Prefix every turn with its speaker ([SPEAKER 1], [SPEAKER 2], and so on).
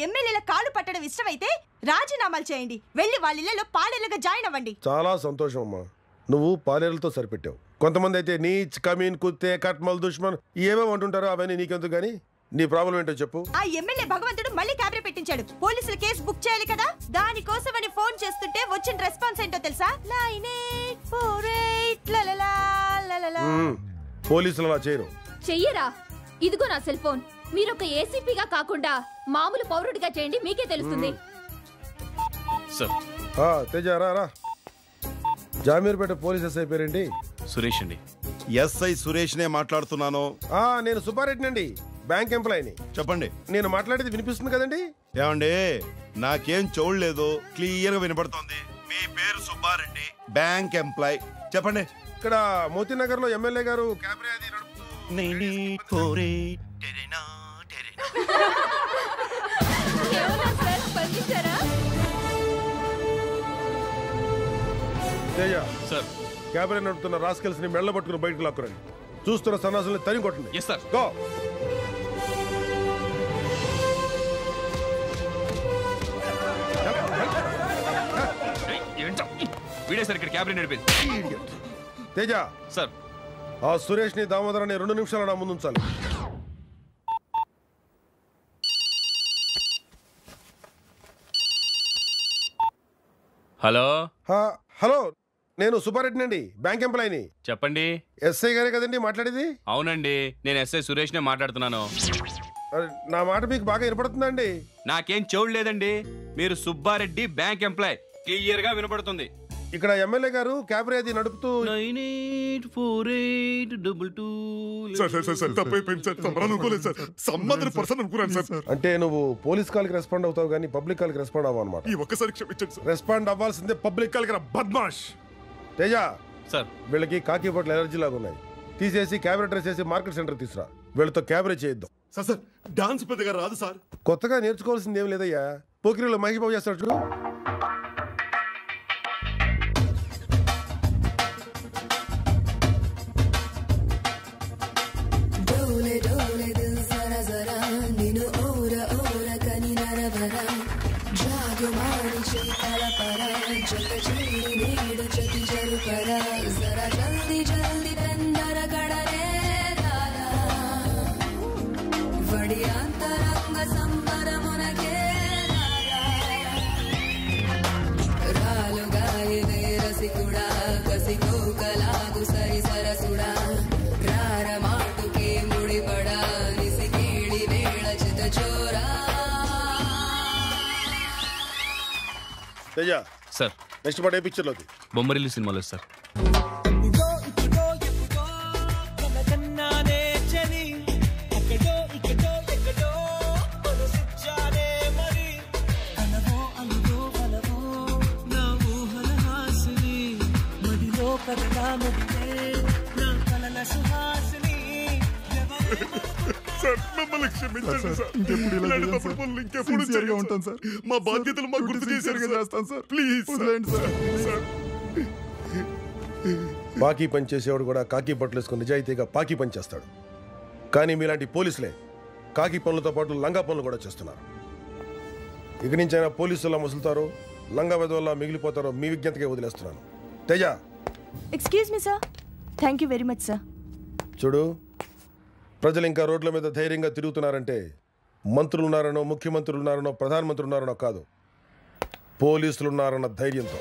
[SPEAKER 1] ఎమ్మెల్యేల కాలు పట్టడం ఇష్టమైతే రాజీనామాలు చేయండి. వెళ్ళి వాళ్ళ ఇళ్లలో పాలేరులుగా జాయిన్ అవ్వండి.
[SPEAKER 2] చాలా సంతోషం అమ్మా, నువ్వు పాలేరులతో సరిపెట్టావు. కొంతమంది అయితే నీచ్, కమీన్, కుత్తే, కట్మల్, దుష్మన్ ఏమేమి అంటుంటారో అవన్నీ నీకెందుకు గానీ నీ ప్రాబ్లం ఏంటో చెప్పు.
[SPEAKER 1] ఆ ఎమ్మెల్యే భగవంతుడు మళ్ళీ క్యాబినెట్ పెట్టించాడు. పోలీసులు కేసు బుక్ చేయాలి కదా, దానికోసమని ఫోన్ చేస్తుంటే వచ్చిన రెస్పాన్స్ ఏంటో తెలుసా?
[SPEAKER 2] పోలీసులు అలా చేయరు.
[SPEAKER 3] చెయ్యరా? ఇదిగో నా సెల్ ఫోన్. మీరు ఒక ఏసీపీగా కాకుండా మామూలు పౌరుడిగా చేయండి, మీకే తెలుస్తుంది.
[SPEAKER 2] తేజ రా. జామీర్పేట పోలీస్ ఎస్ఐ పేరేంటి?
[SPEAKER 4] సురేష్ అండి.
[SPEAKER 5] ఎస్ఐ సురేష్ నే మాట్లాడుతున్నాను.
[SPEAKER 2] నేను సుబ్బారెడ్డి అండి, బ్యాంక్ ఎంప్లాయీని.
[SPEAKER 5] చెప్పండి.
[SPEAKER 2] నేను మాట్లాడేది వినిపిస్తుంది కదండి?
[SPEAKER 5] ఏమండి, నాకేం చూడలేదు, క్లియర్ గా వినపడుతోంది. మీ పేరు సుబ్బారెడ్డి, బ్యాంక్ ఎంప్లాయ్. చెప్పండి.
[SPEAKER 2] ఇక్కడ మోతీనగర్ లో ఎమ్మెల్యే గారు క్యాబరే అది క్యాబరే నడుపుతున్న రాస్కెల్స్ ని మెళ్ళ పట్టుకుని బయటకు లాక్కురండి. చూస్తున్న సన్నాసుల్ని తరిగి కొట్టండి. గో. తేజ
[SPEAKER 4] సార్,
[SPEAKER 2] ఆ సురేష్ ని దామోదరాన్ని 2 నిమిషాలు నా ముందు ఉంచాలి.
[SPEAKER 4] హలో.
[SPEAKER 2] హలో, నేను సుబ్బారెడ్డి అండి, బ్యాంక్ ఎంప్లాయీని.
[SPEAKER 4] చెప్పండి.
[SPEAKER 2] ఎస్ఐ గారే కదండి మాట్లాడేది?
[SPEAKER 4] అవునండి, నేను ఎస్ఐ సురేష్ నే మాట్లాడుతున్నాను.
[SPEAKER 2] నా మాట మీకు బాగా వినపడుతుందండి?
[SPEAKER 4] నాకేం చూడలేదండి, మీరు సుబ్బారెడ్డి బ్యాంక్ ఎంప్లాయ్, క్లియర్ గా వినపడుతుంది.
[SPEAKER 2] ఇక్కడ ఎమ్మెల్యే గారు క్యాబరే అది నడుపుతూ అంటే నువ్వు పోలీస్ కాల్ కి రెస్పాండ్ అవుతావు కానీ పబ్లిక్ కాల్ కి రెస్పాండ్ అవ్వవు అన్నమాట. రెస్పాండ్ అవ్వాల్సిందే పబ్లిక్ కాల్ కి. బద్మాష్. తేజ
[SPEAKER 4] సార్,
[SPEAKER 2] వీళ్ళకి కాకి బట్టలు ఎలర్జీ లాగా ఉన్నాయి, తీసేసి క్యాబరే డ్రెస్ చేసి మార్కెట్ సెంటర్ తీసురా. వీళ్ళతో క్యాబరే చేయిద్దాం.
[SPEAKER 6] సార్ డాన్స్ పెద్దగా రాదు సార్.
[SPEAKER 2] కొత్తగా నేర్చుకోవాల్సింది ఏం లేదయ్యా, పోకిరిలో మహేష్ బాబు చేస్తాడు చూడు.
[SPEAKER 4] సార్,
[SPEAKER 2] నెక్స్ట్ పాట ఏ పిక్చర్ లోది?
[SPEAKER 4] బొమ్మరిల్లు సినిమాలో సార్.
[SPEAKER 6] మా బాధ్యతలు మాకు గుర్తు చేశారు. Please sir.
[SPEAKER 2] బాకీ పని చేసేవాడు కూడా కాకి బట్టలు వేసుకుని నిజాయితీగా పాకి పని చేస్తాడు. కానీ మీలాంటి పోలీసులే కాకి పనులతో పాటు లంగా పనులు కూడా చేస్తున్నారు. ఇక నుంచైనా పోలీసులా ముసులుతారో లంగా వెదవల్లా మిగిలిపోతారో మీ విజ్ఞతకే వదిలేస్తున్నాను. Teja.
[SPEAKER 1] Excuse me sir. Thank you very much sir.
[SPEAKER 2] చూడు, ప్రజలు ఇంకా రోడ్ల మీద ధైర్యంగా తిరుగుతున్నారంటే మంత్రులు ఉన్నారనో, ముఖ్యమంత్రులు ఉన్నారనో, ప్రధానమంత్రులు ఉన్నారనో కాదు, పోలీసులు ఉన్నారన్న ధైర్యంతో.